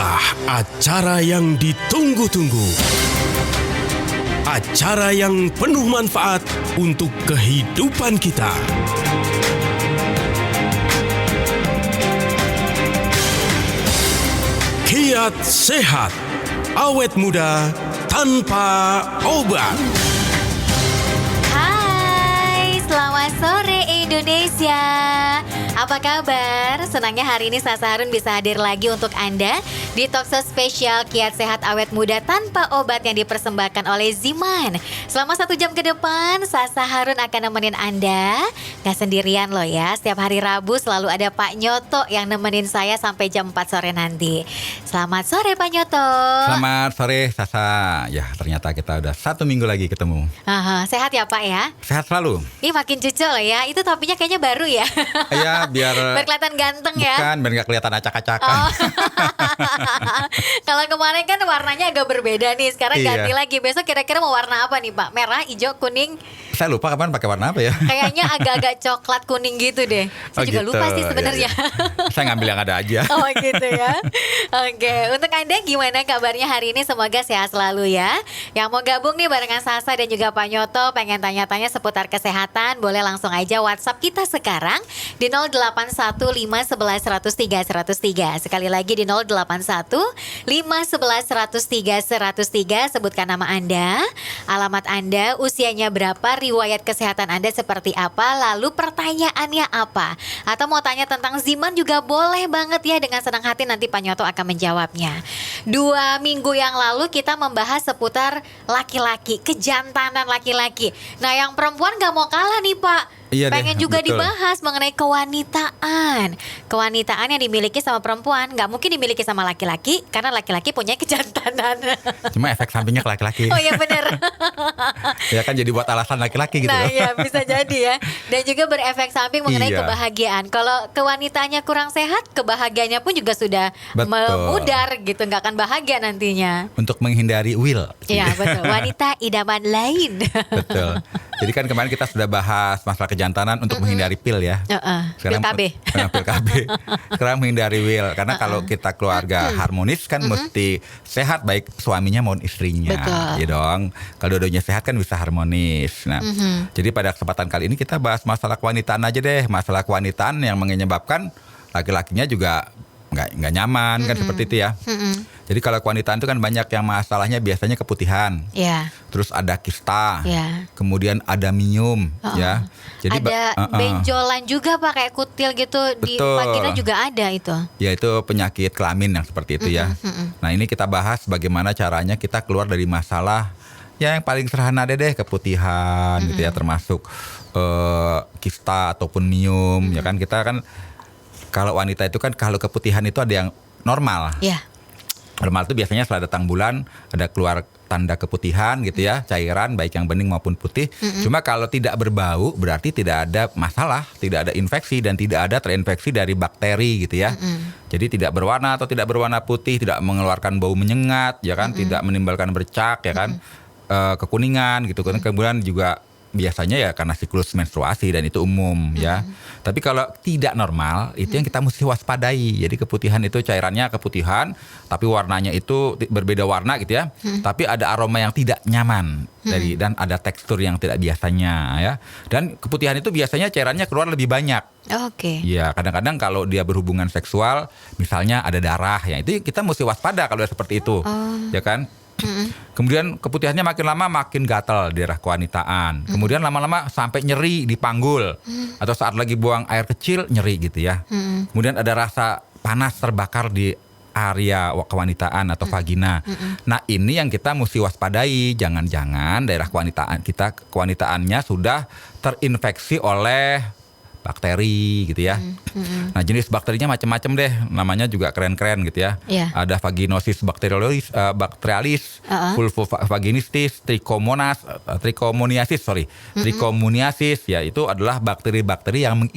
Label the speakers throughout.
Speaker 1: Inilah acara yang ditunggu-tunggu. Acara yang penuh manfaat untuk kehidupan kita. Kiat Sehat, awet muda tanpa obat.
Speaker 2: Hai, selamat sore Indonesia. Apa kabar? Senangnya hari ini Sasa Harun bisa hadir lagi untuk Anda di talkshow spesial Kiat Sehat Awet Muda Tanpa Obat yang dipersembahkan oleh Ziman. Selama 1 jam ke depan, Sasa Harun akan nemenin Anda. Gak sendirian loh ya, setiap hari Rabu selalu ada Pak Nyoto yang nemenin saya sampai jam 4 sore nanti. Selamat sore Pak Nyoto.
Speaker 3: Selamat sore Sasa. Ya ternyata kita udah 1 minggu lagi ketemu.
Speaker 2: Sehat ya Pak ya?
Speaker 3: Sehat selalu.
Speaker 2: Ih makin cucu loh ya, itu topinya kayaknya baru ya.
Speaker 3: Ya biar
Speaker 2: kelihatan ganteng ya.
Speaker 3: Bukan, biar gak kelihatan acak-acakan.
Speaker 2: Kalau kemarin kan warnanya agak berbeda nih, sekarang
Speaker 3: Iya.
Speaker 2: ganti lagi. Besok kira-kira mau warna apa nih Pak? Merah, hijau, kuning?
Speaker 3: Saya lupa kapan pakai warna apa ya.
Speaker 2: Kayaknya agak-agak coklat kuning gitu deh. Saya juga
Speaker 3: gitu.
Speaker 2: lupa sih sebenarnya.
Speaker 3: Ya. Saya ngambil yang ada aja.
Speaker 2: Oh gitu ya. Oke, untuk Anda gimana kabarnya hari ini? Semoga sehat selalu ya. Yang mau gabung nih barengan Sasa dan juga Pak Nyoto, pengen tanya-tanya seputar kesehatan, boleh langsung aja WhatsApp kita sekarang di 081511103103. Sekali lagi di 081511103103. Sebutkan nama Anda, alamat Anda, usianya berapa, riwayat kesehatan Anda seperti apa, lalu pertanyaannya apa. Atau mau tanya tentang Ziman juga boleh banget ya, dengan senang hati nanti Pak Nyoto akan menjawabnya. 2 minggu yang lalu kita membahas seputar laki-laki, kejantanan laki-laki. Nah yang perempuan gak mau kalah nih Pak.
Speaker 3: Iya
Speaker 2: Pengen
Speaker 3: deh,
Speaker 2: juga
Speaker 3: betul.
Speaker 2: dibahas mengenai kewanitaan. Kewanitaan yang dimiliki sama perempuan gak mungkin dimiliki sama laki-laki, karena laki-laki punya kejantanan.
Speaker 3: Cuma efek sampingnya ke laki-laki.
Speaker 2: Oh iya benar.
Speaker 3: Ya kan jadi buat alasan laki-laki gitu
Speaker 2: Nah
Speaker 3: loh.
Speaker 2: ya bisa jadi ya. Dan juga berefek samping mengenai
Speaker 3: Iya.
Speaker 2: kebahagiaan. Kalau kewanitaannya kurang sehat, kebahagiaannya pun juga sudah
Speaker 3: Betul.
Speaker 2: memudar gitu, nggak akan bahagia nantinya.
Speaker 3: Untuk menghindari will.
Speaker 2: Iya betul. Wanita idaman lain.
Speaker 3: Betul. Jadi kan kemarin kita sudah bahas masalah kejantanan untuk menghindari pil ya.
Speaker 2: Pil KB.
Speaker 3: Pil KB. Sekarang menghindari will. Karena kalau kita keluarga harmonis kan mesti sehat, baik suaminya maupun istrinya.
Speaker 2: Betul.
Speaker 3: Ya dong. Kalau dua-duanya sehat kan bisa harmonis. Nah, jadi pada kesempatan kali ini kita bahas masalah kewanitaan aja deh. Masalah kewanitaan yang menyebabkan laki-lakinya juga nggak nyaman kan seperti itu ya. Jadi kalau kewanitaan itu kan banyak yang masalahnya, biasanya keputihan.
Speaker 2: Ya.
Speaker 3: Terus ada kista,
Speaker 2: Ya.
Speaker 3: kemudian ada minum, ya. Jadi
Speaker 2: Ada benjolan juga Pak, kayak kutil gitu. Di
Speaker 3: Betul.
Speaker 2: vagina juga ada itu.
Speaker 3: ya itu penyakit kelamin yang seperti itu ya. Nah ini kita bahas bagaimana caranya kita keluar dari masalah yang paling sederhana deh, keputihan gitu ya, termasuk kista ataupun minum, ya kan. Kita kan kalau wanita itu kan kalau keputihan itu ada yang normal.
Speaker 2: Ya.
Speaker 3: Normal itu biasanya setelah datang bulan ada keluar tanda keputihan gitu ya, cairan baik yang bening maupun putih. Cuma kalau tidak berbau berarti tidak ada masalah, tidak ada infeksi dan tidak ada terinfeksi dari bakteri gitu ya. Jadi tidak berwarna atau tidak berwarna putih, tidak mengeluarkan bau menyengat ya kan, tidak menimbulkan bercak ya kan, kekuningan gitu kan. Kemudian juga biasanya ya karena siklus menstruasi dan itu umum ya. Tapi kalau tidak normal itu yang kita mesti waspadai. Jadi keputihan itu cairannya keputihan tapi warnanya itu berbeda warna gitu ya. Tapi ada aroma yang tidak nyaman dan ada tekstur yang tidak biasanya ya. Dan keputihan itu biasanya cairannya keluar lebih banyak.
Speaker 2: Oke.
Speaker 3: Ya, kadang-kadang kalau dia berhubungan seksual misalnya ada darah ya, itu kita mesti waspada kalau seperti itu. Ya kan? Kemudian keputihannya makin lama makin gatal di daerah kewanitaan. Kemudian lama-lama sampai nyeri di panggul. Atau saat lagi buang air kecil nyeri gitu ya. Kemudian ada rasa panas terbakar di area kewanitaan atau vagina. Nah ini yang kita mesti waspadai. Jangan-jangan daerah kewanitaan kita, kewanitaannya sudah terinfeksi oleh bakteri gitu ya. Nah jenis bakterinya macam-macam deh, namanya juga keren-keren gitu ya.
Speaker 2: Iya.
Speaker 3: Ada vaginosis bacterialis, vulvovaginistis, trichomoniasis ya, itu adalah bakteri-bakteri yang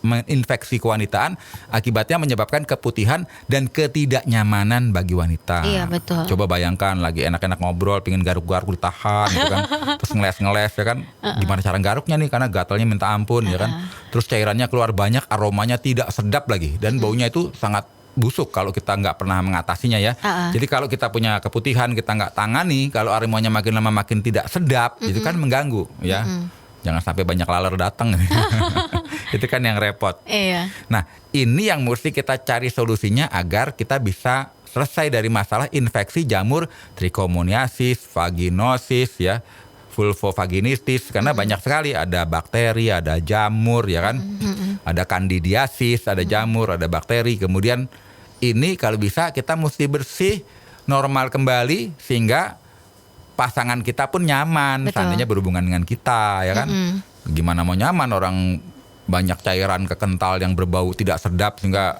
Speaker 3: menginfeksi kewanitaan, akibatnya menyebabkan keputihan dan ketidaknyamanan bagi wanita.
Speaker 2: Iya, betul.
Speaker 3: Coba bayangkan lagi enak-enak ngobrol, pengen garuk-garuk ditahan gitu kan, terus ngeles-ngeles ya kan, gimana cara garuknya nih karena gatalnya minta ampun ya kan. Terus cairannya keluar banyak, aromanya tidak sedap lagi dan baunya itu sangat busuk kalau kita nggak pernah mengatasinya ya. Jadi kalau kita punya keputihan kita nggak tangani, kalau aromanya makin lama makin tidak sedap, itu kan mengganggu ya. Jangan sampai banyak laler datang. Itu kan yang repot.
Speaker 2: Iya.
Speaker 3: Nah, ini yang mesti kita cari solusinya agar kita bisa selesai dari masalah infeksi jamur trichomoniasis, vaginosis ya, vulvovaginistis, karena banyak sekali, ada bakteri, ada jamur ya kan. Ada candidiasis, ada jamur, ada bakteri. Kemudian ini kalau bisa kita mesti bersih, normal kembali sehingga pasangan kita pun nyaman.
Speaker 2: Betul.
Speaker 3: Seandainya berhubungan dengan kita ya kan. Gimana mau nyaman orang banyak cairan kekental yang berbau tidak sedap, sehingga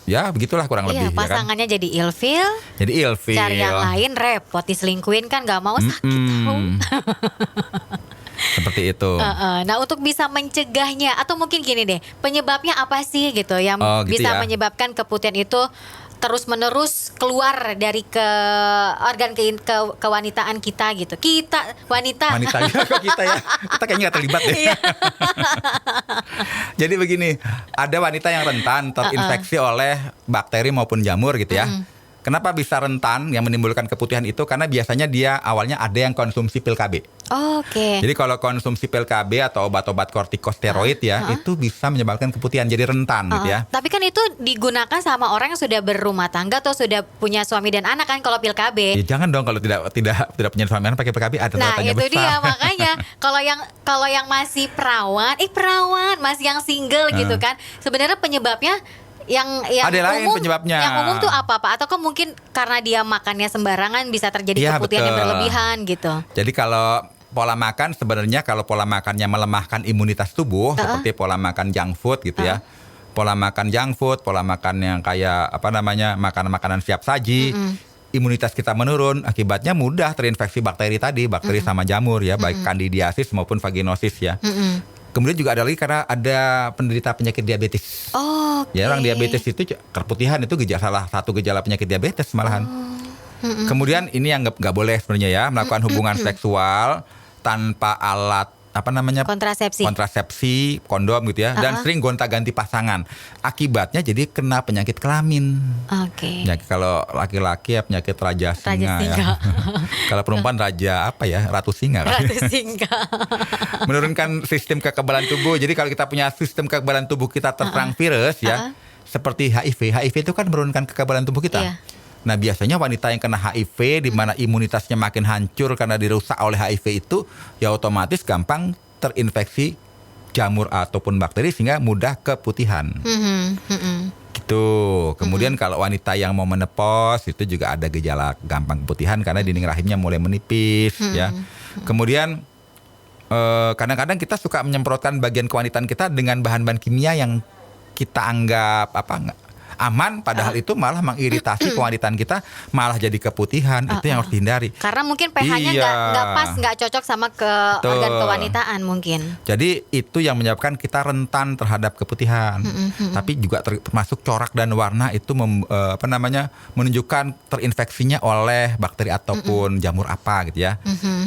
Speaker 3: ya begitulah kurang lebih ya kan.
Speaker 2: Pasangannya jadi ilfil.
Speaker 3: Jadi ilfil.
Speaker 2: Cari yang lain repot, diselingkuhin kan gak mau, sakit tahu.
Speaker 3: Seperti itu.
Speaker 2: Nah, untuk bisa mencegahnya, atau mungkin gini deh, penyebabnya apa sih gitu yang
Speaker 3: Gitu
Speaker 2: bisa
Speaker 3: ya.
Speaker 2: menyebabkan keputihan itu terus menerus keluar dari organ kewanitaan kita gitu. Kita wanita.
Speaker 3: Wanita ya, kok kita ya. Kita kayaknya gak terlibat deh.
Speaker 2: Iya.
Speaker 3: Jadi begini, ada wanita yang rentan terinfeksi oleh bakteri maupun jamur gitu ya. Kenapa bisa rentan yang menimbulkan keputihan itu? Karena biasanya dia awalnya ada yang konsumsi pil KB.
Speaker 2: Oke.
Speaker 3: Jadi kalau konsumsi pil KB atau obat-obat kortikosteroid ya, itu bisa menyebabkan keputihan, jadi rentan gitu ya.
Speaker 2: Tapi kan itu digunakan sama orang yang sudah berumah tangga atau sudah punya suami dan anak kan kalau pil KB.
Speaker 3: Ya jangan dong kalau tidak punya suami anak pakai pil KB, ada
Speaker 2: Nah
Speaker 3: tanda tanya
Speaker 2: itu
Speaker 3: besar.
Speaker 2: dia makanya kalau yang masih perawan masih yang single gitu kan, sebenarnya penyebabnya yang
Speaker 3: ada lain
Speaker 2: umum,
Speaker 3: penyebabnya.
Speaker 2: Yang umum tuh apa Pak? Atau mungkin karena dia makannya sembarangan bisa terjadi
Speaker 3: Iya,
Speaker 2: keputihan yang
Speaker 3: betul.
Speaker 2: berlebihan gitu.
Speaker 3: Jadi kalau pola makan, sebenarnya kalau pola makannya melemahkan imunitas tubuh, seperti pola makan junk food gitu ya. Pola makan junk food, pola makan yang kayak makanan-makanan siap saji, imunitas kita menurun, akibatnya mudah terinfeksi bakteri tadi, bakteri sama jamur ya, baik candidiasis maupun vaginosis ya. Kemudian juga ada lagi karena ada penderita penyakit diabetes. Ya, orang diabetes itu keputihan itu salah satu gejala penyakit diabetes malahan. Kemudian ini yang nggak boleh sebenarnya ya, melakukan hubungan seksual tanpa alat kontrasepsi, kondom gitu ya, dan sering gonta-ganti pasangan. Akibatnya jadi kena penyakit kelamin. Ya, kalau laki-laki ya penyakit raja singa. Ya. Kalau perempuan ratu singa.
Speaker 2: Ratu singa.
Speaker 3: Menurunkan sistem kekebalan tubuh. Jadi kalau kita punya sistem kekebalan tubuh kita terserang virus ya, seperti HIV itu kan menurunkan kekebalan tubuh kita.
Speaker 2: Iya.
Speaker 3: Nah, biasanya wanita yang kena HIV di mana imunitasnya makin hancur karena dirusak oleh HIV itu, ya otomatis gampang terinfeksi jamur ataupun bakteri sehingga mudah keputihan. Gitu. Kemudian kalau wanita yang mau menopause itu juga ada gejala gampang keputihan karena dinding rahimnya mulai menipis ya. Kemudian kadang-kadang kita suka menyemprotkan bagian kewanitaan kita dengan bahan-bahan kimia yang kita anggap aman, padahal itu malah mengiritasi kewanitaan kita, malah jadi keputihan. Itu yang harus dihindari.
Speaker 2: Karena mungkin pH-nya nggak pas, nggak cocok sama organ kewanitaan mungkin.
Speaker 3: Jadi itu yang menyebabkan kita rentan terhadap keputihan. Tapi juga termasuk corak dan warna itu menunjukkan terinfeksinya oleh bakteri ataupun jamur apa gitu ya.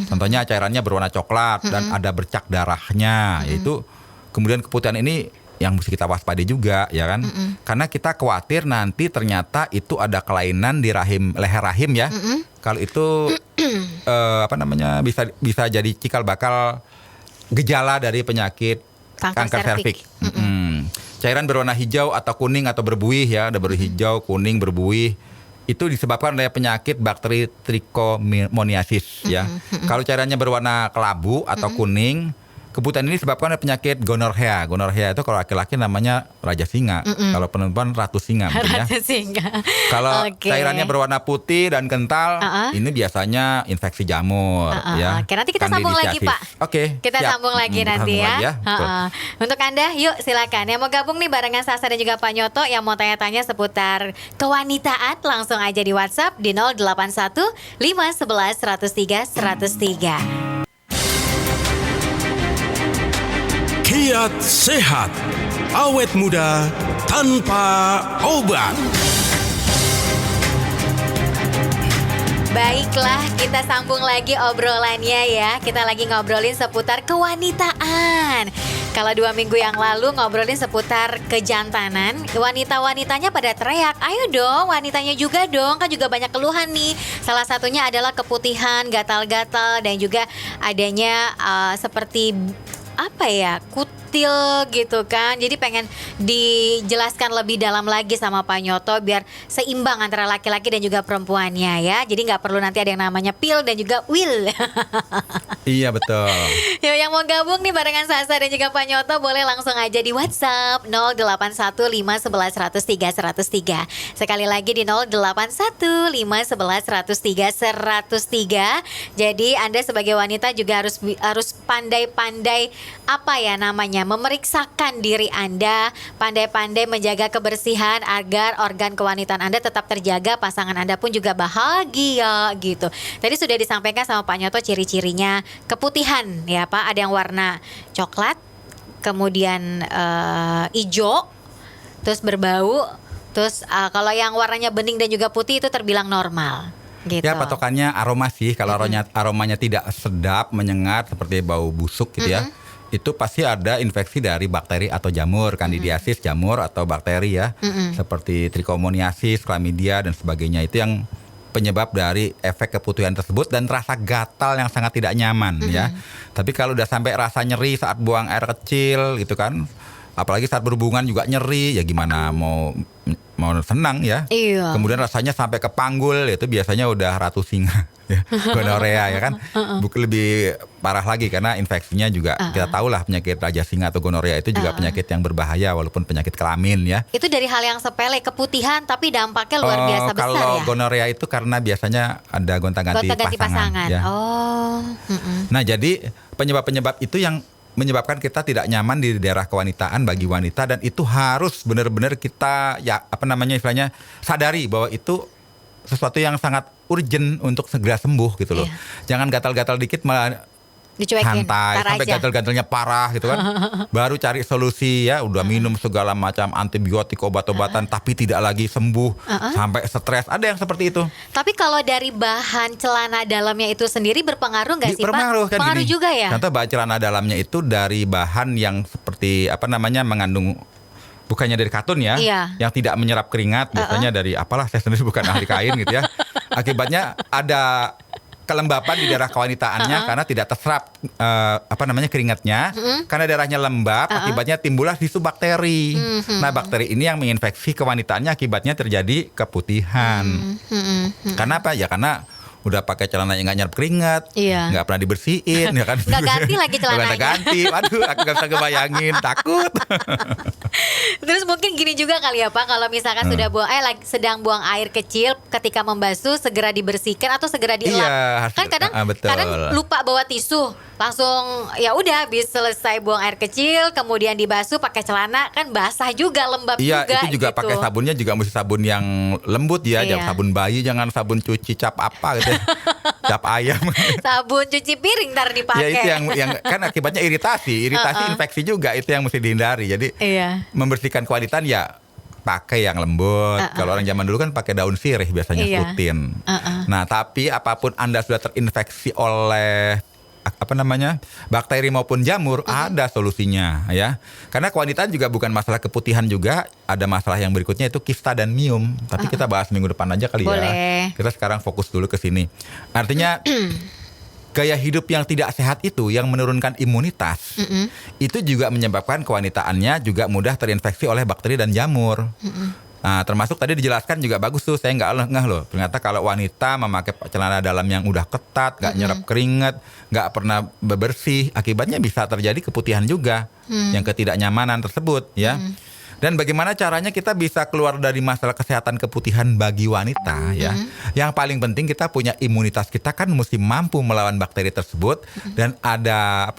Speaker 3: Contohnya cairannya berwarna coklat dan ada bercak darahnya, yaitu kemudian keputihan ini yang mesti kita waspadai juga ya kan, karena kita khawatir nanti ternyata itu ada kelainan di leher rahim ya. Kalau itu bisa jadi cikal bakal gejala dari penyakit kanker serviks. Cairan berwarna hijau atau kuning atau berbuih ya, ada hijau, kuning, berbuih. Itu disebabkan oleh penyakit bakteri trichomoniasis ya. Kalau cairannya berwarna kelabu atau kuning, keputihan ini disebabkan oleh penyakit gonorrhea. Gonorrhea itu kalau laki-laki namanya raja singa, kalau perempuan ratu singa mungkin ya.
Speaker 2: Ratu singa.
Speaker 3: Kalau cairannya berwarna putih dan kental, ini biasanya infeksi jamur ya.
Speaker 2: Oke, nanti kita sambung lagi Pak.
Speaker 3: Oke.
Speaker 2: Kita sambung lagi nanti ya. Untuk Anda, yuk silakan. Yang mau gabung nih barengan Sasa dan juga Pak Nyoto yang mau tanya-tanya seputar kewanitaan, langsung aja di WhatsApp di 081 511 103 103.
Speaker 1: Kiat sehat, awet muda tanpa obat.
Speaker 2: Baiklah, kita sambung lagi obrolannya ya. Kita lagi ngobrolin seputar kewanitaan. Kalau 2 minggu yang lalu ngobrolin seputar kejantanan, wanita-wanitanya pada teriak, ayo dong wanitanya juga dong, kan juga banyak keluhan nih. Salah satunya adalah keputihan, gatal-gatal, dan juga adanya seperti apa ya, kutil gitu kan. Jadi pengen dijelaskan lebih dalam lagi sama Pak Nyoto biar seimbang antara laki-laki dan juga perempuannya ya. Jadi nggak perlu nanti ada yang namanya pil dan juga will.
Speaker 3: Iya betul.
Speaker 2: Yo, yang mau gabung nih barengan Sasa dan juga Pak Nyoto boleh langsung aja di WhatsApp 081511103103. Sekali lagi di 081511103103. Jadi Anda sebagai wanita juga harus pandai-pandai apa ya namanya, memeriksakan diri Anda, pandai-pandai menjaga kebersihan agar organ kewanitaan Anda tetap terjaga, pasangan Anda pun juga bahagia gitu. Tadi sudah disampaikan sama Pak Nyoto ciri-cirinya. Keputihan ya Pak, ada yang warna coklat, kemudian hijau, terus berbau, terus kalau yang warnanya bening dan juga putih itu terbilang normal. Gitu.
Speaker 3: Ya patokannya aroma sih. Kalau aromanya tidak sedap, menyengat seperti bau busuk gitu ya, itu pasti ada infeksi dari bakteri atau jamur, kandidiasis jamur atau bakteri ya, seperti trichomoniasis, chlamydia dan sebagainya. Itu yang penyebab dari efek keputihan tersebut dan rasa gatal yang sangat tidak nyaman ya. Tapi kalau udah sampai rasa nyeri saat buang air kecil gitu kan, apalagi saat berhubungan juga nyeri, ya gimana mau senang ya.
Speaker 2: Iya.
Speaker 3: Kemudian rasanya sampai ke panggul, itu biasanya udah ratu singa ya, gonorea ya kan. Lebih parah lagi karena infeksinya juga kita tahu lah, penyakit raja singa atau gonorea itu juga penyakit yang berbahaya walaupun penyakit kelamin ya.
Speaker 2: Itu dari hal yang sepele, keputihan tapi dampaknya luar biasa besar ya.
Speaker 3: Kalau gonorea itu karena biasanya ada gonta-ganti pasangan ya. Nah, jadi penyebab-penyebab itu yang menyebabkan kita tidak nyaman di daerah kewanitaan bagi wanita, dan itu harus benar-benar kita istilahnya sadari bahwa itu sesuatu yang sangat urgent untuk segera sembuh gitu loh. Jangan gatal-gatal dikit malah
Speaker 2: dicuekin,
Speaker 3: santai sampai gatal-gatalnya parah gitu kan. Baru cari solusi ya, udah minum segala macam antibiotik, obat-obatan tapi tidak lagi sembuh, sampai stres. Ada yang seperti itu.
Speaker 2: Tapi kalau dari bahan celana dalamnya itu sendiri berpengaruh nggak sih Pak?
Speaker 3: Berpengaruh kan.
Speaker 2: Pengaruh
Speaker 3: gini.
Speaker 2: juga ya.
Speaker 3: Contoh bahan celana dalamnya itu dari bahan yang seperti mengandung, bukannya dari katun ya, yang tidak menyerap keringat, biasanya dari apalah, saya sendiri bukan ahli kain gitu ya. Akibatnya ada kelembapan di daerah kewanitaannya karena tidak terserap keringatnya, karena darahnya lembab, akibatnya timbullah tisu bakteri. Nah, bakteri ini yang menginfeksi kewanitaannya, akibatnya terjadi keputihan. Karena apa? Ya karena udah pakai celana yang nggak nyerap keringat, nggak pernah dibersihin, ya kan?
Speaker 2: Nggak ganti lagi celananya.
Speaker 3: Nggak ganti, waduh, aku nggak bisa kebayangin, takut.
Speaker 2: Terus mungkin gini juga kali ya Pak, kalau misalkan sedang buang air kecil, ketika membasuh segera dibersihkan atau segera dielap.
Speaker 3: Iya,
Speaker 2: Kan kadang lupa bawa tisu, langsung ya udah habis selesai buang air kecil, kemudian dibasuh pakai celana, kan basah juga, lembab juga.
Speaker 3: Iya, itu juga
Speaker 2: gitu.
Speaker 3: pakai sabunnya juga mesti sabun yang lembut ya, jangan sabun bayi, jangan sabun cuci cap apa gitu. Cap ayam.
Speaker 2: Sabun cuci piring ntar dipakai.
Speaker 3: Ya itu yang kan akibatnya iritasi infeksi juga, itu yang mesti dihindari. Jadi membersihkan kewanitaan ya pakai yang lembut. Kalau orang zaman dulu kan pakai daun sirih biasanya rutin. Nah, tapi apapun Anda sudah terinfeksi oleh bakteri maupun jamur, ada solusinya ya. Karena kewanitaan juga bukan masalah keputihan juga, ada masalah yang berikutnya itu kista dan miom. Tapi kita bahas minggu depan aja kali ya. Kita sekarang fokus dulu ke sini. Artinya gaya hidup yang tidak sehat itu yang menurunkan imunitas, itu juga menyebabkan kewanitaannya juga mudah terinfeksi oleh bakteri dan jamur. Nah, termasuk tadi dijelaskan juga bagus tuh, saya nggak ngeh loh. Ternyata kalau wanita memakai celana dalam yang udah ketat, nggak nyerap keringat, nggak pernah bebersih, akibatnya bisa terjadi keputihan juga, yang ketidaknyamanan tersebut ya. Dan bagaimana caranya kita bisa keluar dari masalah kesehatan keputihan bagi wanita ya. Yang paling penting kita punya imunitas, kita kan mesti mampu melawan bakteri tersebut, dan ada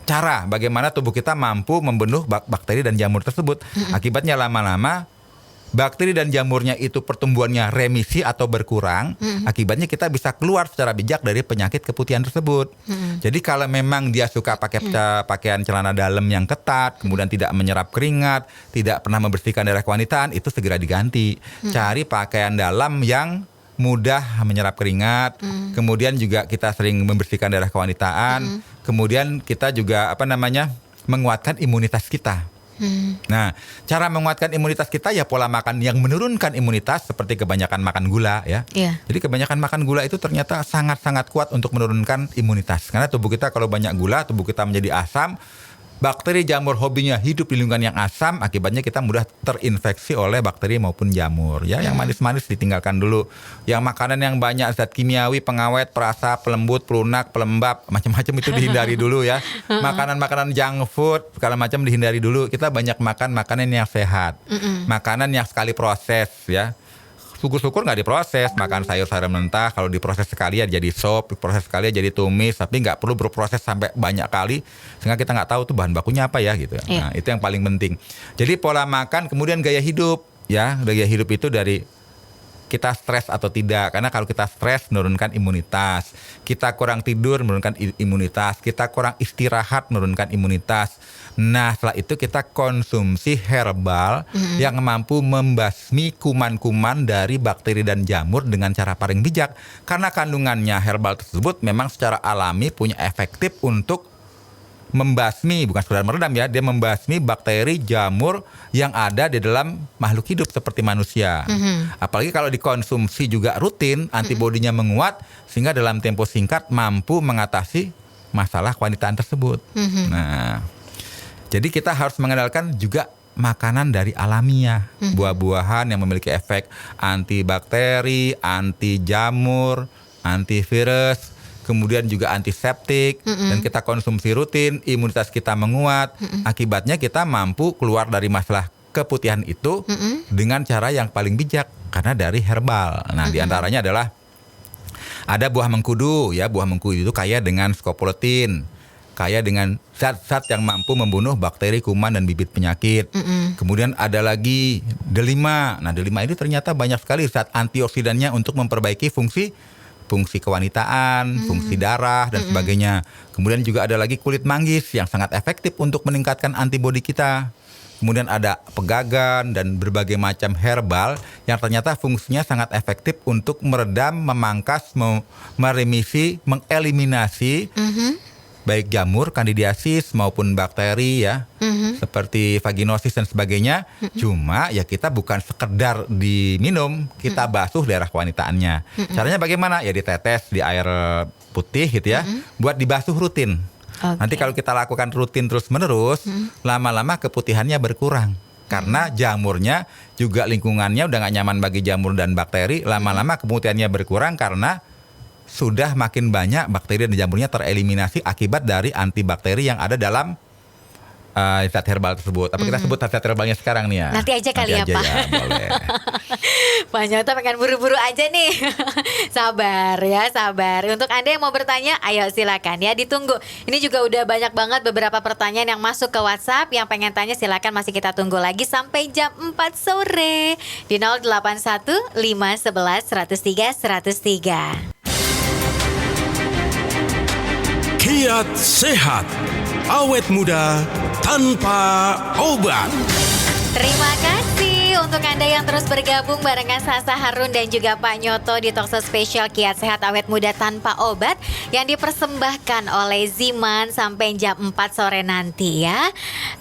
Speaker 3: cara bagaimana tubuh kita mampu membunuh bakteri dan jamur tersebut. Akibatnya lama-lama bakteri dan jamurnya itu pertumbuhannya remisi atau berkurang. Akibatnya kita bisa keluar secara bijak dari penyakit keputihan tersebut. Jadi kalau memang dia suka pakai pakaian celana dalam yang ketat, kemudian tidak menyerap keringat, tidak pernah membersihkan daerah kewanitaan, itu segera diganti. Cari pakaian dalam yang mudah menyerap keringat, kemudian juga kita sering membersihkan daerah kewanitaan, kemudian kita juga menguatkan imunitas kita. Nah, cara menguatkan imunitas kita ya pola makan yang menurunkan imunitas seperti kebanyakan makan gula ya. Jadi kebanyakan makan gula itu ternyata sangat-sangat kuat untuk menurunkan imunitas. Karena tubuh kita kalau banyak gula, tubuh kita menjadi asam. Bakteri jamur hobinya hidup di lingkungan yang asam, akibatnya kita mudah terinfeksi oleh bakteri maupun jamur. Ya, yang manis-manis ditinggalkan dulu. Yang makanan yang banyak zat kimiawi, pengawet, perasa, pelembut, pelunak, pelembab, macam-macam itu dihindari dulu ya. Makanan-makanan junk food, segala macam dihindari dulu. Kita banyak makan makanan yang sehat. Makanan yang sekali proses ya. Syukur-syukur nggak diproses, makan sayur-sayur mentah, kalau diproses sekali ya jadi sop, diproses sekali ya jadi tumis, tapi nggak perlu berproses sampai banyak kali, sehingga kita nggak tahu tuh bahan bakunya apa ya gitu. Nah itu yang paling penting. Jadi pola makan, kemudian gaya hidup, ya gaya hidup itu dari kita stres atau tidak, karena kalau kita stres menurunkan imunitas, kita kurang tidur menurunkan imunitas, kita kurang istirahat menurunkan imunitas. Nah setelah itu kita konsumsi herbal yang mampu membasmi kuman-kuman dari bakteri dan jamur dengan cara paling bijak, karena kandungannya herbal tersebut memang secara alami punya efektif untuk membasmi, bukan sekedar meredam ya, dia membasmi bakteri jamur yang ada di dalam makhluk hidup seperti manusia. Apalagi kalau dikonsumsi juga rutin, antibodinya menguat sehingga dalam tempo singkat mampu mengatasi masalah kewanitaan tersebut. Nah, jadi kita harus mengenalkan juga makanan dari alamiah, buah-buahan yang memiliki efek antibakteri, anti jamur, antivirus, kemudian juga antiseptik, dan kita konsumsi rutin, imunitas kita menguat, akibatnya kita mampu keluar dari masalah keputihan itu dengan cara yang paling bijak, karena dari herbal. Nah, diantaranya adalah ada buah mengkudu, ya buah mengkudu itu kaya dengan scopoletin, kaya dengan zat-zat yang mampu membunuh bakteri, kuman, dan bibit penyakit. Kemudian ada lagi delima. Nah, delima ini ternyata banyak sekali zat antioksidannya untuk memperbaiki fungsi kewanitaan, fungsi darah, dan sebagainya. Kemudian juga ada lagi kulit manggis yang sangat efektif untuk meningkatkan antibodi kita. Kemudian ada pegagan dan berbagai macam herbal yang ternyata fungsinya sangat efektif untuk meredam, memangkas, meremisi, mengeliminasi baik jamur, kandidiasis maupun bakteri ya, seperti vaginosis dan sebagainya. Cuma ya kita bukan sekedar diminum, kita basuh daerah kewanitaannya. Caranya bagaimana? Ya ditetes di air putih gitu ya, buat dibasuh rutin. Nanti kalau kita lakukan rutin terus-menerus, lama-lama keputihannya berkurang. Karena jamurnya juga lingkungannya udah gak nyaman bagi jamur dan bakteri, lama-lama keputihannya berkurang karena sudah makin banyak bakteri dan jamurnya tereliminasi akibat dari antibakteri yang ada dalam zat herbal tersebut. Apa kita sebut zat herbalnya sekarang nih ya?
Speaker 2: Nanti aja kali ya Pak.
Speaker 3: Ya, boleh.
Speaker 2: Pak Nyoto pengen buru-buru aja nih. Sabar ya, sabar. Untuk Anda yang mau bertanya, ayo silakan ya, ditunggu. Ini juga udah banyak banget beberapa pertanyaan yang masuk ke WhatsApp. Yang pengen tanya silakan, masih kita tunggu lagi sampai jam 4 sore di 081 511 103 103.
Speaker 1: Kiat sehat, awet muda tanpa obat.
Speaker 2: Terima kasih untuk Anda yang terus bergabung barengan Sasa Harun dan juga Pak Nyoto di Talkshow spesial Kiat Sehat Awet Muda Tanpa Obat yang dipersembahkan oleh Ziman sampai jam 4 sore nanti ya.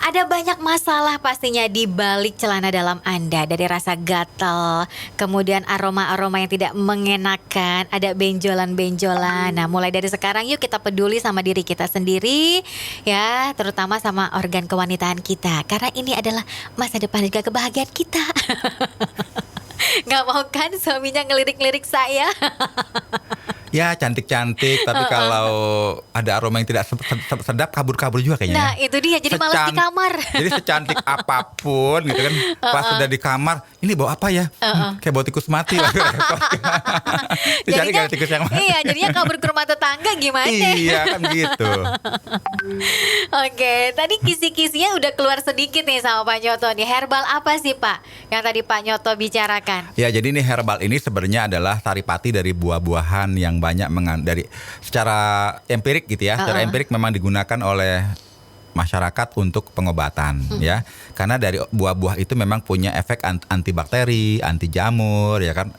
Speaker 2: Ada banyak masalah pastinya di balik celana dalam Anda, dari rasa gatal, kemudian aroma-aroma yang tidak mengenakan, ada benjolan-benjolan. Nah, mulai dari sekarang yuk kita peduli sama diri kita sendiri ya, terutama sama organ kewanitaan kita, karena ini adalah masa depan juga kebahagiaan kita. Gak mau kan suaminya ngelirik-lirik saya?
Speaker 3: Ya cantik-cantik, tapi kalau ada aroma yang tidak sedap, kabur-kabur juga kayaknya.
Speaker 2: Nah itu dia, jadi malas di kamar.
Speaker 3: Jadi secantik apapun gitu kan, pas sudah di kamar, ini bau apa ya? Kayak bau tikus mati. Jadinya tikus yang mati.
Speaker 2: Iya, jadinya kabur ke rumah tetangga gimana?
Speaker 3: Iya kan gitu.
Speaker 2: Oke, tadi kisi-kisinya udah keluar sedikit nih sama Pak Nyoto nih. Herbal apa sih Pak yang tadi Pak Nyoto bicarakan?
Speaker 3: Ya, jadi ini herbal ini sebenarnya adalah saripati dari buah-buahan yang banyak dari secara empirik gitu ya. Secara empirik memang digunakan oleh masyarakat untuk pengobatan ya. Karena dari buah-buah itu memang punya efek anti bakteri, anti jamur ya kan,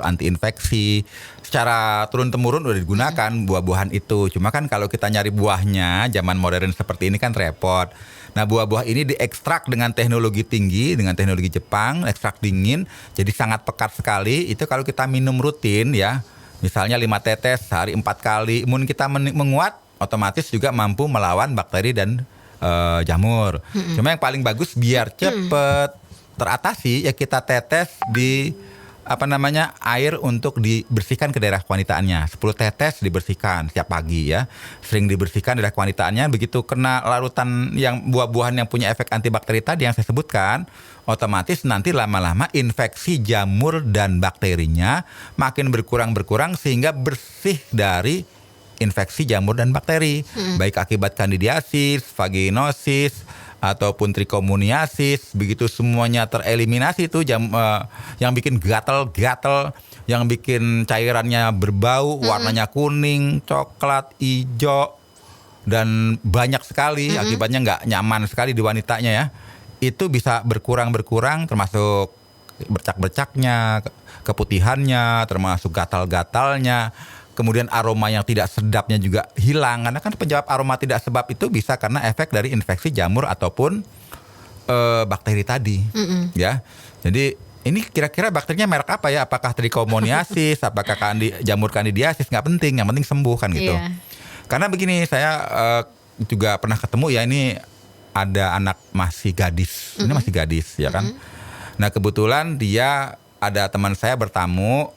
Speaker 3: anti infeksi. Secara turun-temurun udah digunakan buah-buahan itu. Cuma kan kalau kita nyari buahnya zaman modern seperti ini kan repot. Nah, buah-buah ini diekstrak dengan teknologi tinggi, dengan teknologi Jepang, ekstrak dingin, jadi sangat pekat sekali. Itu kalau kita minum rutin ya, misalnya 5 tetes sehari 4 kali, imun kita menguat, otomatis juga mampu melawan bakteri dan jamur. Cuma yang paling bagus biar cepet teratasi ya kita tetes di air untuk dibersihkan ke daerah kewanitaannya. 10 tetes dibersihkan setiap pagi ya. Sering dibersihkan daerah kewanitaannya, begitu kena larutan yang buah-buahan yang punya efek antibakteri tadi yang saya sebutkan, otomatis nanti lama-lama infeksi jamur dan bakterinya makin berkurang sehingga bersih dari infeksi jamur dan bakteri, baik akibat kandidiasis, vaginosis, ataupun trichomoniasis. Begitu semuanya tereliminasi itu yang bikin gatal-gatal, yang bikin cairannya berbau, warnanya kuning, coklat, hijau, dan banyak sekali, akibatnya nggak nyaman sekali di wanitanya ya. Itu bisa berkurang termasuk bercak-bercaknya, keputihannya, termasuk gatal-gatalnya. Kemudian aroma yang tidak sedapnya juga hilang. Karena kan penyebab aroma tidak sedap itu bisa karena efek dari infeksi jamur ataupun bakteri tadi. Ya. Jadi ini kira-kira bakterinya merek apa ya? Apakah trichomoniasis, apakah jamur kandidiasis, nggak penting. Yang penting sembuh kan gitu.
Speaker 2: Iya.
Speaker 3: Karena begini, saya juga pernah ketemu ya, ini ada anak masih gadis. Ini masih gadis ya kan. Nah kebetulan dia ada teman saya bertamu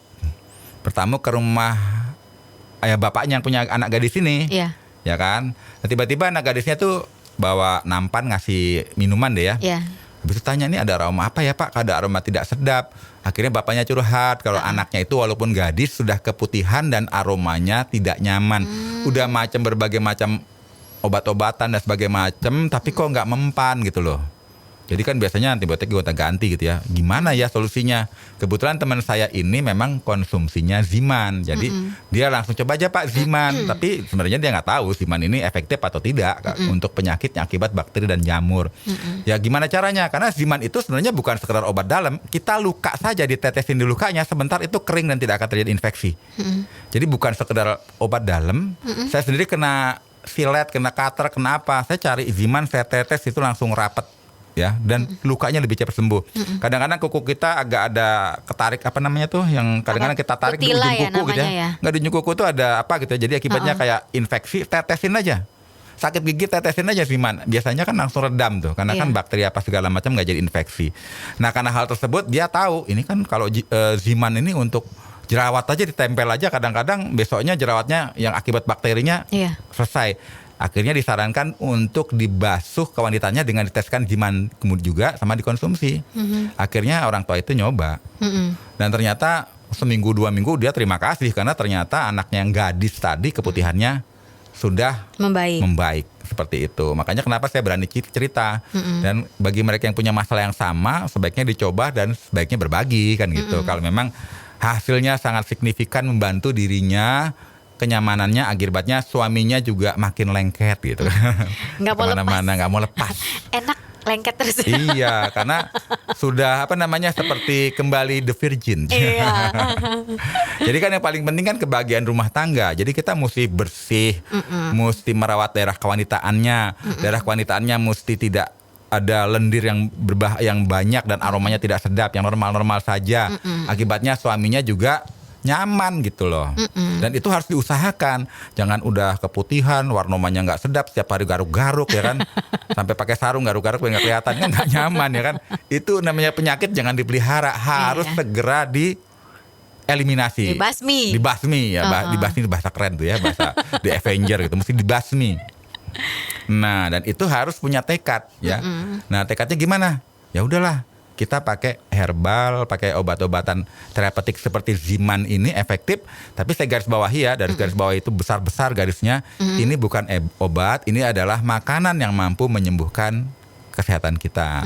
Speaker 3: ke rumah bapaknya yang punya anak gadis ini, ya kan. Nah, tiba-tiba anak gadisnya tuh bawa nampan ngasih minuman deh ya. Habis itu tanya, ini ada aroma apa ya Pak? Ada aroma tidak sedap. Akhirnya bapaknya curhat kalau anaknya itu walaupun gadis sudah keputihan dan aromanya tidak nyaman. Udah berbagai macam obat-obatan dan sebagainya macam, tapi kok nggak mempan gitu loh. Jadi kan biasanya antibiotik gonta-ganti gitu ya. Gimana ya solusinya? Kebetulan teman saya ini memang konsumsinya Ziman. Jadi dia langsung coba aja Pak Ziman. Tapi sebenarnya dia nggak tahu Ziman ini efektif atau tidak untuk penyakit yang akibat bakteri dan jamur. Ya gimana caranya? Karena Ziman itu sebenarnya bukan sekedar obat dalam. Kita luka saja, ditetesin di lukanya, sebentar itu kering dan tidak akan terjadi infeksi. Jadi bukan sekedar obat dalam. Saya sendiri kena silet, kena cutter, kena apa. Saya cari Ziman, saya tetes itu langsung rapet. Ya, dan lukanya lebih cepat sembuh. Kadang-kadang kuku kita agak ada ketarik yang kadang-kadang kita tarik di ujung kuku gitu ya. Nggak di ujung kuku itu ada apa gitu ya. Jadi akibatnya kayak infeksi, tetesin aja. Sakit gigi tetesin aja Ziman. Biasanya kan langsung redam tuh, karena kan bakteri apa segala macam nggak jadi infeksi. Nah, karena hal tersebut dia tahu ini kan kalau Ziman ini untuk jerawat aja ditempel aja, kadang-kadang besoknya jerawatnya yang akibat bakterinya selesai. Akhirnya disarankan untuk dibasuh kewanitanya dengan diteskan Ziman kemudian juga sama dikonsumsi. Akhirnya orang tua itu nyoba. Dan ternyata seminggu 2 minggu dia terima kasih karena ternyata anaknya yang gadis tadi keputihannya sudah membaik seperti itu. Makanya kenapa saya berani cerita. Dan bagi mereka yang punya masalah yang sama sebaiknya dicoba dan sebaiknya berbagi kan gitu. Kalau memang hasilnya sangat signifikan membantu dirinya, kenyamanannya, akibatnya suaminya juga makin lengket gitu.
Speaker 2: Nggak mau
Speaker 3: kemana-mana nggak mau lepas.
Speaker 2: Enak lengket terus.
Speaker 3: Iya, karena sudah seperti kembali the virgin.
Speaker 2: Iya.
Speaker 3: Jadi kan yang paling penting kan kebahagiaan rumah tangga. Jadi kita mesti bersih, mesti merawat daerah kewanitaannya. Daerah kewanitaannya mesti tidak ada lendir yang banyak dan aromanya tidak sedap, yang normal-normal saja. Akibatnya suaminya juga nyaman gitu loh. Dan itu harus diusahakan. Jangan udah keputihan, warnanya nggak sedap, setiap hari garuk-garuk ya kan. Sampai pakai sarung garuk-garuk nggak kelihatan, kan nggak nyaman ya kan. Itu namanya penyakit, jangan dipelihara, harus segera dieliminasi. Dibasmi ya, dibasmi itu bahasa keren tuh ya, bahasa The Avenger gitu, mesti dibasmi. Nah, dan itu harus punya tekad ya. Nah, tekadnya gimana? Ya udahlah, kita pakai herbal, pakai obat-obatan terapeutik seperti Ziman ini efektif. Tapi saya garis bawahi ya, dari garis bawah itu besar-besar garisnya. Ini bukan obat, ini adalah makanan yang mampu menyembuhkan kesehatan kita.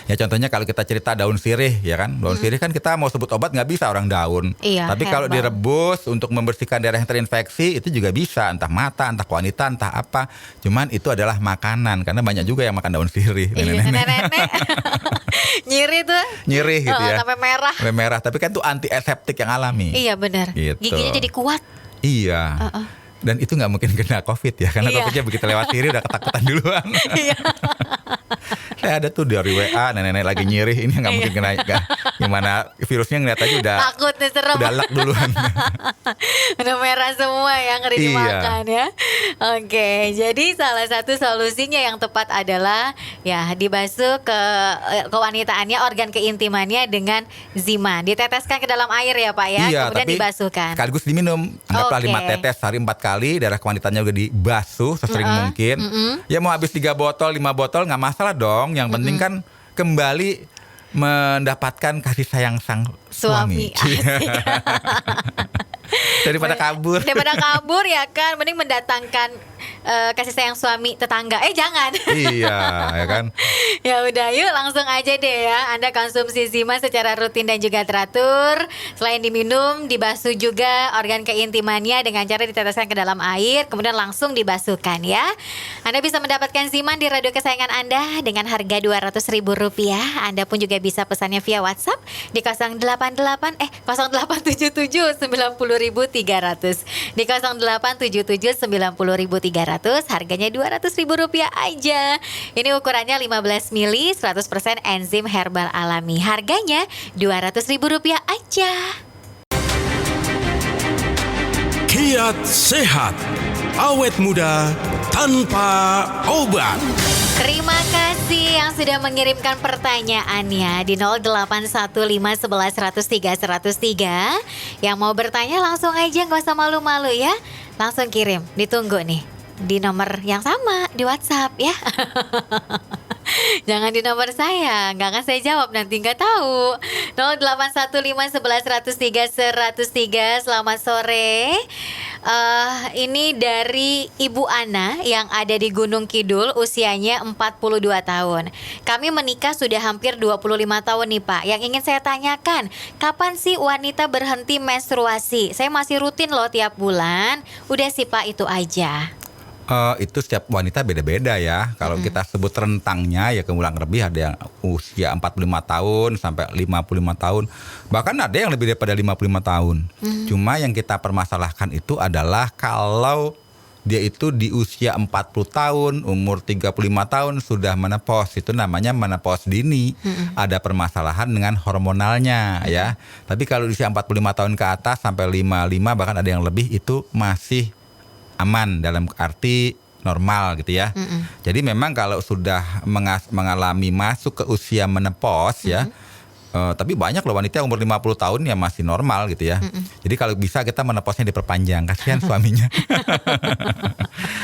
Speaker 3: Ya contohnya kalau kita cerita daun sirih ya kan, daun sirih kan kita mau sebut obat nggak bisa orang daun.
Speaker 2: Iya,
Speaker 3: Tapi kalau
Speaker 2: herbal.
Speaker 3: direbus untuk membersihkan daerah yang terinfeksi itu juga bisa, entah mata, entah wanita, entah apa. Cuman itu adalah makanan karena banyak juga yang makan daun sirih.
Speaker 2: Iya, nenek-nenek. Nyiri tuh.
Speaker 3: Nyirih gitu ya.
Speaker 2: Sampai merah.
Speaker 3: Sampai merah, tapi kan itu antiseptik yang alami.
Speaker 2: Iya benar.
Speaker 3: Gitu.
Speaker 2: Giginya jadi kuat.
Speaker 3: Iya. Dan itu nggak mungkin kena COVID ya, karena
Speaker 2: Iya.
Speaker 3: COVID-nya begitu lewat sirih udah ketakutan duluan.
Speaker 2: Iya.
Speaker 3: Saya ada tuh dari WA, nenek-nenek lagi nyirih, ini nggak mungkin kena. Gimana virusnya ngeliat aja udah
Speaker 2: Takut nih, serem.
Speaker 3: udah lak duluan.
Speaker 2: Udah merah semua ya, ngeri
Speaker 3: Iya.
Speaker 2: dimakan ya. Oke, jadi salah satu solusinya yang tepat adalah ya dibasuh ke kewanitaannya, organ keintimannya dengan Zima. Diteteskan ke dalam air ya Pak ya,
Speaker 3: Iya,
Speaker 2: kemudian
Speaker 3: tapi
Speaker 2: dibasuhkan.
Speaker 3: sekaligus diminum. Anggaplah
Speaker 2: Oke.
Speaker 3: 5 tetes sehari 4 kali, daerah kewanitaannya udah dibasuh sesering mungkin. Ya mau habis 3 botol, 5 botol nggak masalah dong. Yang penting kan kembali mendapatkan kasih sayang sang suami.
Speaker 2: Asik.
Speaker 3: Daripada kabur.
Speaker 2: Daripada kabur ya kan, mending mendatangkan kasih sayang suami tetangga. Jangan.
Speaker 3: Iya, ya kan.
Speaker 2: Ya udah, yuk langsung aja deh ya. Anda konsumsi Zima secara rutin dan juga teratur. Selain diminum, dibasuh juga organ keintimannya dengan cara diteteskan ke dalam air, kemudian langsung dibasuhkan ya. Anda bisa mendapatkan Zima di radio kesayangan Anda dengan harga Rp200.000. Anda pun juga bisa pesannya via WhatsApp di 0877 90.300. Di 0877 90.300, harganya Rp200.000 aja. Ini ukurannya 15 mili, 100% enzim herbal alami. Harganya Rp200.000 aja.
Speaker 1: Kiat sehat, awet muda tanpa obat.
Speaker 2: Terima kasih yang sudah mengirimkan pertanyaannya di 081511103103. Yang mau bertanya langsung aja, nggak usah malu-malu ya. Langsung kirim, ditunggu nih di nomor yang sama di WhatsApp ya. Jangan di nomor saya, nggak akan saya jawab, nanti nggak tahu. 081511103103. Selamat sore. Ini dari Ibu Ana yang ada di Gunung Kidul, usianya 42 tahun. Kami menikah sudah hampir 25 tahun nih Pak. Yang ingin saya tanyakan, kapan sih wanita berhenti menstruasi? Saya masih rutin loh tiap bulan. Udah sih Pak, itu aja.
Speaker 3: Itu setiap wanita beda-beda ya. Kalau kita sebut rentangnya ya kurang lebih ada yang usia 45 tahun sampai 55 tahun. Bahkan ada yang lebih daripada 55 tahun. Cuma yang kita permasalahkan itu adalah kalau dia itu di usia 40 tahun, umur 35 tahun sudah menopause. Itu namanya menopause dini. Ada permasalahan dengan hormonalnya ya. Tapi kalau di usia 45 tahun ke atas sampai 55 bahkan ada yang lebih, itu masih aman dalam arti normal gitu ya. Jadi memang kalau sudah mengalami masuk ke usia menopause ya, tapi banyak loh wanita yang umur 50 tahun yang masih normal gitu ya. Jadi kalau bisa kita menopause-nya diperpanjang, kasihan suaminya.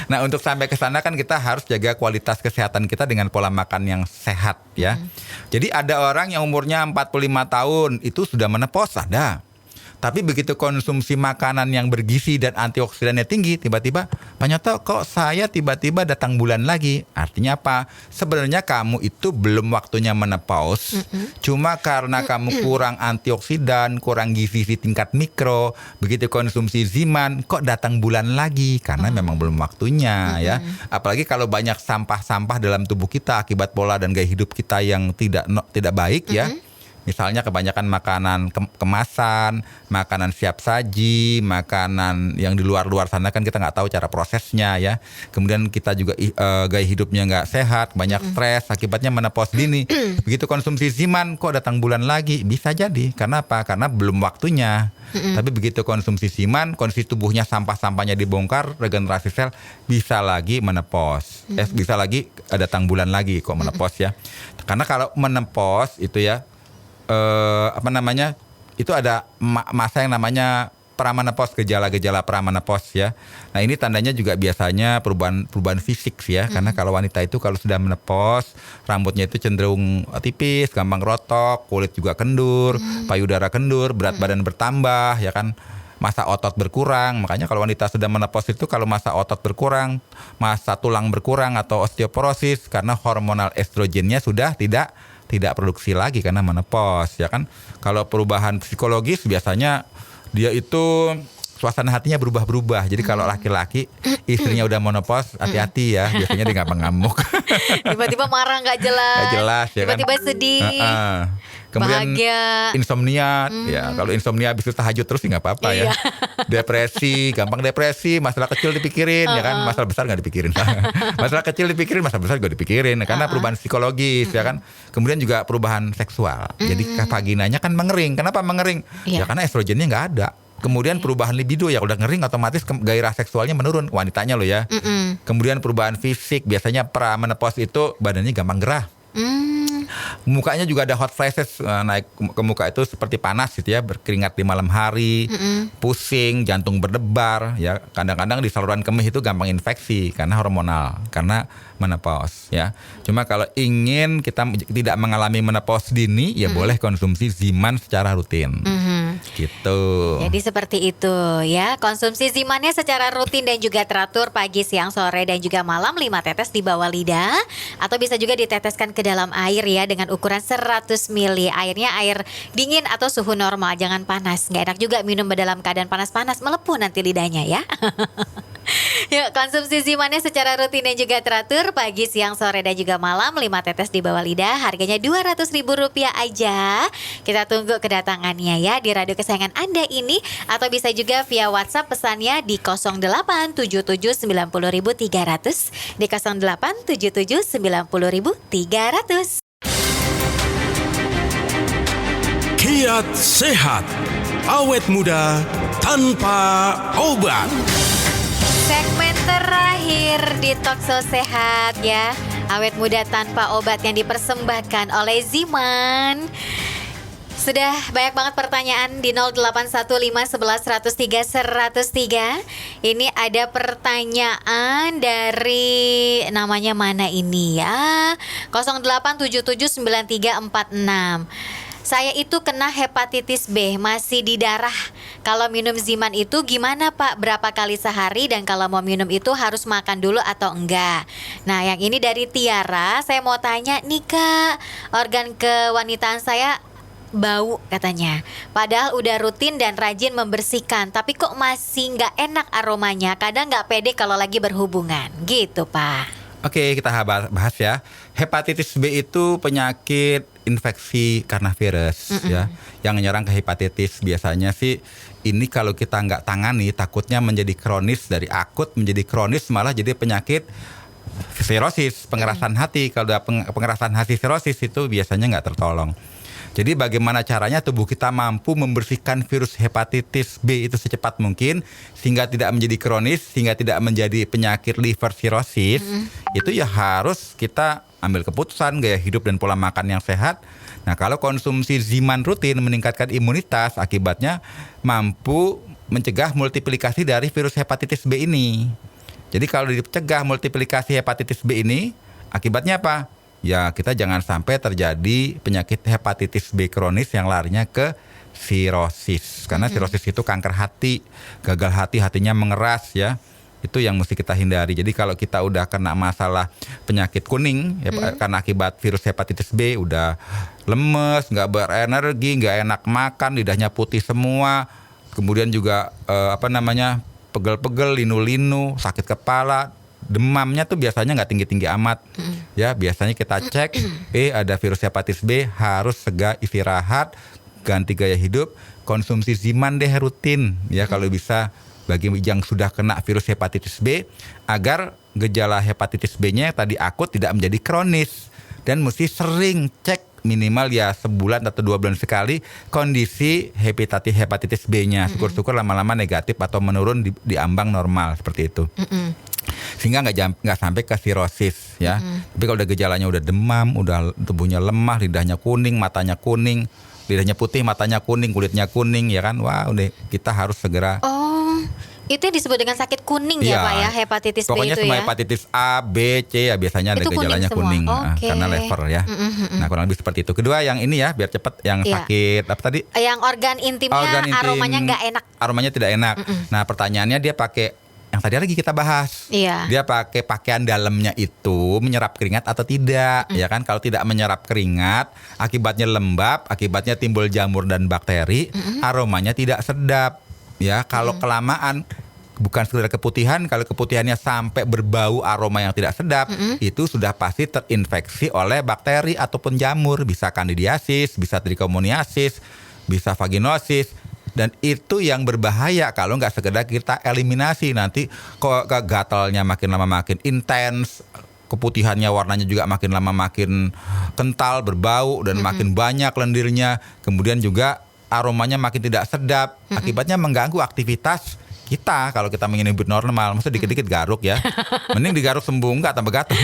Speaker 3: Nah untuk sampai ke sana kan kita harus jaga kualitas kesehatan kita dengan pola makan yang sehat ya. Jadi ada orang yang umurnya 45 tahun itu sudah menopause, ada. Tapi begitu konsumsi makanan yang bergizi dan antioksidannya tinggi, tiba-tiba Pak Nyoto kok saya tiba-tiba datang bulan lagi. Artinya apa? Sebenarnya kamu itu belum waktunya menopause. Cuma karena kamu kurang antioksidan, kurang gizi di tingkat mikro, begitu konsumsi Ziman kok datang bulan lagi. Karena memang belum waktunya ya. Apalagi kalau banyak sampah-sampah dalam tubuh kita akibat pola dan gaya hidup kita yang tidak baik ya. Misalnya kebanyakan makanan kemasan, makanan siap saji, makanan yang di luar sana kan kita nggak tahu cara prosesnya ya. Kemudian kita juga gaya hidupnya nggak sehat, banyak stres, akibatnya menopause dini. Begitu konsumsi Ziman kok datang bulan lagi, bisa jadi. Karena apa? Karena belum waktunya. Tapi begitu konsumsi Ziman, kondisi tubuhnya sampah-sampahnya dibongkar, regenerasi sel bisa lagi menopause. Bisa lagi datang bulan lagi kok menopause ya. Karena kalau menopause itu ya, itu ada masa yang namanya pramenopause, gejala-gejala pramenopause ya. Nah ini tandanya juga biasanya perubahan fisik sih ya. Karena kalau wanita itu kalau sudah menopause, rambutnya itu cenderung tipis, gampang rotok, kulit juga kendur, payudara kendur, berat badan bertambah ya kan. Masa otot berkurang, makanya kalau wanita sudah menopause itu kalau masa otot berkurang, masa tulang berkurang atau osteoporosis karena hormonal estrogennya sudah tidak tidak produksi lagi karena menopause, ya kan. Kalau perubahan psikologis biasanya dia itu suasana hatinya berubah-berubah. Jadi kalau laki-laki istrinya udah menopause, hati-hati ya. Biasanya dia ngamuk.
Speaker 2: Tiba-tiba marah nggak jelas.
Speaker 3: Nggak jelas ya kan.
Speaker 2: Tiba-tiba sedih.
Speaker 3: Kemudian
Speaker 2: bahagia.
Speaker 3: insomnia, ya kalau insomnia habis itu tahajud terus nggak apa-apa ya. Depresi, gampang depresi, masalah kecil dipikirin ya kan, masalah besar nggak dipikirin. Masalah kecil dipikirin, masalah besar juga dipikirin karena perubahan psikologis ya kan. Kemudian juga perubahan seksual. Jadi vaginanya kan mengering. Kenapa mengering? Ya karena estrogennya nggak ada. Kemudian perubahan libido, ya udah ngering otomatis gairah seksualnya menurun, wanitanya loh ya. Kemudian perubahan fisik, biasanya pra-menopause itu badannya gampang gerah. Mukanya juga ada hot flashes, naik ke muka itu seperti panas gitu ya, berkeringat di malam hari, pusing, jantung berdebar ya. Kadang-kadang di saluran kemih itu gampang infeksi karena hormonal, karena menopause ya. Cuma kalau ingin kita tidak mengalami menopause dini, ya boleh konsumsi Ziman secara rutin. Gitu.
Speaker 2: Jadi seperti itu ya, konsumsi Zimannya secara rutin dan juga teratur pagi, siang, sore dan juga malam, 5 tetes di bawah lidah atau bisa juga diteteskan ke dalam air ya dengan ukuran 100 ml. Airnya air dingin atau suhu normal, jangan panas. Nggak enak juga minum dalam keadaan panas-panas, melepuh nanti lidahnya ya. Yuk, konsumsi Zimannya secara rutin dan juga teratur pagi, siang, sore dan juga malam, 5 tetes di bawah lidah, harganya Rp200.000 aja. Kita tunggu kedatangannya ya di radio kesayangan Anda ini, atau bisa juga via WhatsApp pesannya di 087790.300, di 087790.300.
Speaker 1: Kiat Sehat, awet muda tanpa obat.
Speaker 2: Segmen terakhir di Talkshow Sehat ya, awet muda tanpa obat yang dipersembahkan oleh Ziman. Sudah banyak banget pertanyaan di 081511103103. Ini ada pertanyaan dari, namanya mana ini ya, 08779346. Saya itu kena hepatitis B, masih di darah. Kalau minum Ziman itu gimana Pak? Berapa kali sehari? Dan kalau mau minum itu harus makan dulu atau enggak? Nah yang ini dari Tiara, saya mau tanya nih Kak, organ kewanitaan saya bau katanya. Padahal udah rutin dan rajin membersihkan, tapi kok masih nggak enak aromanya. Kadang nggak pede kalau lagi berhubungan, gitu Pak.
Speaker 3: Oke, kita bahas ya. Hepatitis B itu penyakit infeksi karena virus ya, yang menyerang ke hepatitis. Biasanya sih ini kalau kita nggak tangani, takutnya menjadi kronis, dari akut menjadi kronis, malah jadi penyakit sirosis, pengerasan hati. Kalau ada pengerasan hati sirosis itu biasanya nggak tertolong. Jadi bagaimana caranya tubuh kita mampu membersihkan virus hepatitis B itu secepat mungkin sehingga tidak menjadi kronis, sehingga tidak menjadi penyakit liver cirrhosis. Itu ya harus kita ambil keputusan gaya hidup dan pola makan yang sehat. Nah, kalau konsumsi Ziman rutin meningkatkan imunitas, akibatnya mampu mencegah multiplikasi dari virus hepatitis B ini. Jadi kalau dicegah multiplikasi hepatitis B ini, akibatnya apa? Ya kita jangan sampai terjadi penyakit hepatitis B kronis yang larinya ke sirosis. Karena sirosis itu kanker hati, gagal hati, hatinya mengeras ya. Itu yang mesti kita hindari. Jadi kalau kita udah kena masalah penyakit kuning ya, karena akibat virus hepatitis B, udah lemes, nggak berenergi, nggak enak makan, lidahnya putih semua. Kemudian juga pegel-pegel, linu-linu, sakit kepala. Demamnya tuh biasanya nggak tinggi-tinggi amat, ya biasanya kita cek, ada virus hepatitis B, harus segera istirahat, ganti gaya hidup, konsumsi Ziman deh rutin, ya kalau bisa bagi yang sudah kena virus hepatitis B, agar gejala hepatitis B-nya tadi akut tidak menjadi kronis, dan mesti sering cek minimal ya sebulan atau 2 bulan sekali kondisi hepatitis B-nya, syukur-syukur lama-lama negatif atau menurun di ambang normal seperti itu. Sehingga nggak sampai ke sirosis ya. Tapi kalau udah gejalanya udah demam, udah tubuhnya lemah, lidahnya kuning, matanya kuning, lidahnya putih, matanya kuning, kulitnya kuning ya kan. Wah, udah kita harus segera.
Speaker 2: Oh, itu yang disebut dengan sakit kuning ya Pak ya, hepatitis B itu ya.
Speaker 3: Pokoknya semua hepatitis A, B, C ya biasanya ada gejalanya kuning karena lever ya. Nah, kurang lebih seperti itu. Kedua yang ini ya, biar cepat yang sakit apa tadi?
Speaker 2: Yang organ intimnya aromanya nggak enak.
Speaker 3: Aromanya tidak enak. Nah, pertanyaannya dia pakai yang tadi lagi kita bahas.
Speaker 2: Iya.
Speaker 3: Dia pakai pakaian dalamnya itu menyerap keringat atau tidak, ya kan? Kalau tidak menyerap keringat, akibatnya lembab, akibatnya timbul jamur dan bakteri, aromanya tidak sedap. Ya, kalau kelamaan bukan sekedar keputihan, kalau keputihannya sampai berbau aroma yang tidak sedap, itu sudah pasti terinfeksi oleh bakteri ataupun jamur, bisa kandidiasis, bisa trichomoniasis, bisa vaginosis. Dan itu yang berbahaya kalau nggak sekedar kita eliminasi. Nanti kok gatalnya makin lama makin intens, keputihannya warnanya juga makin lama makin kental, berbau, dan makin banyak lendirnya. Kemudian juga aromanya makin tidak sedap. Akibatnya mengganggu aktivitas kita kalau kita ingin hidup normal. Maksudnya dikit-dikit garuk ya. Mending digaruk sembuh, nggak tambah gatal.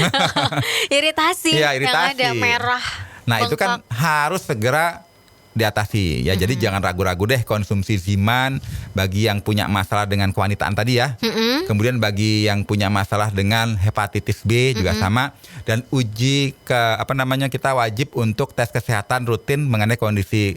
Speaker 2: Iritasi,
Speaker 3: Iya, iritasi.
Speaker 2: yang ada merah.
Speaker 3: Nah itu kan harus segera diatasi ya. Jadi jangan ragu-ragu deh konsumsi Ziman bagi yang punya masalah dengan kewanitaan tadi ya. Kemudian bagi yang punya masalah dengan hepatitis B juga sama. Dan uji kita wajib untuk tes kesehatan rutin mengenai kondisi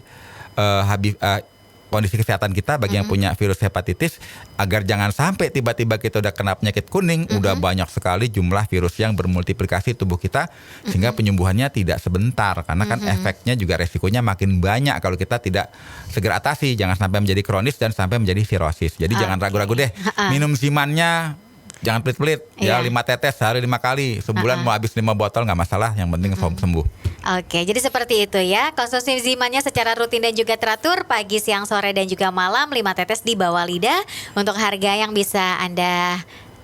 Speaker 3: kondisi kesehatan kita bagi yang punya virus hepatitis, agar jangan sampai tiba-tiba kita udah kena penyakit kuning, udah banyak sekali jumlah virus yang bermultiplikasi tubuh kita, sehingga penyembuhannya tidak sebentar, karena kan efeknya juga resikonya makin banyak kalau kita tidak segera atasi, jangan sampai menjadi kronis dan sampai menjadi virosis. Jadi jangan ragu-ragu deh, minum Zimannya jangan pelit-pelit, ya 5 tetes sehari 5 kali, sebulan mau habis 5 botol nggak masalah, yang penting sembuh.
Speaker 2: Oke, jadi seperti itu ya. Konsumsi Zimannya secara rutin dan juga teratur, pagi, siang, sore, dan juga malam, 5 tetes di bawah lidah. Untuk harga yang bisa Anda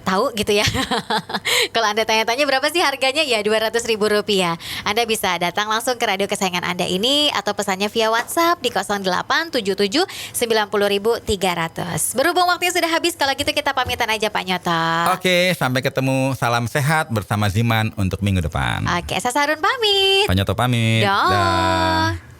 Speaker 2: tahu gitu ya. Kalau Anda tanya-tanya berapa sih harganya, ya Rp200.000. Anda bisa datang langsung ke radio kesayangan Anda ini atau pesannya via WhatsApp di 0877 90.300. Berhubung waktunya sudah habis, kalau gitu kita pamitan aja Pak Nyoto.
Speaker 3: Oke, sampai ketemu, salam sehat bersama Ziman untuk minggu depan.
Speaker 2: Oke, saya Sarun pamit.
Speaker 3: Pak Nyoto pamit.
Speaker 2: Dah.
Speaker 3: Dah.